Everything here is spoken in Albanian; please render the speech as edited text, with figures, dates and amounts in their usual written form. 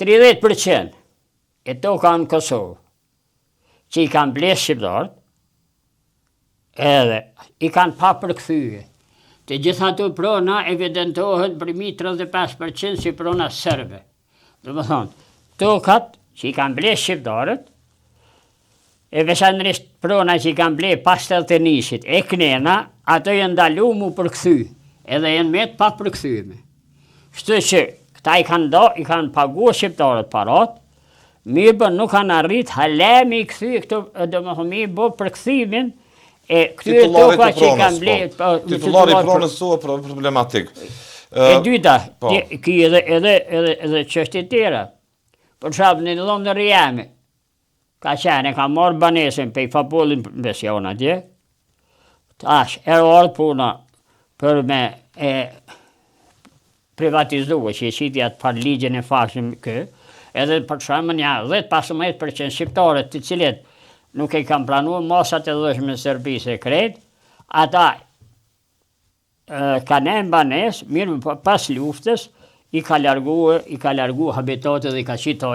30% e toka në Kosovë, që i kanë ble shqiptarët, edhe i kanë pa përkthyje. Të gjitha ato prona evidentohet për mi 35% si prona serbe. Do më thonë, tokat që i kanë ble shqiptarët, e veçanërisht prona që i kanë ble pas të nishit, e knena, ato janë ndalu mu përkthy, edhe janë me të pa përkthyme. Shtë që këta i kanë pagu shqiptarët parat, mirë bë nuk kanë arrit halemi i këthy, këto do më thonë mi bo përkthymin, e këtyre toka që i kanë ble... Titullari pronës sua problematik. E dyta, ki edhe qështje tjera. Për shabë në dhomë në rjemi, ka qenë, ka marrë banesin pe i fapullin besion atje, tash, orë puna për me privatizu, që i qitja të par ligjën e fashim kë, edhe për shabë një 10-15% shqiptarët të cilet nuk e kam planuar masat e dhëshme Serbi sekret, ata kanë e banes, mirë pas luftës, i ka largu habitatet dhe i ka qitë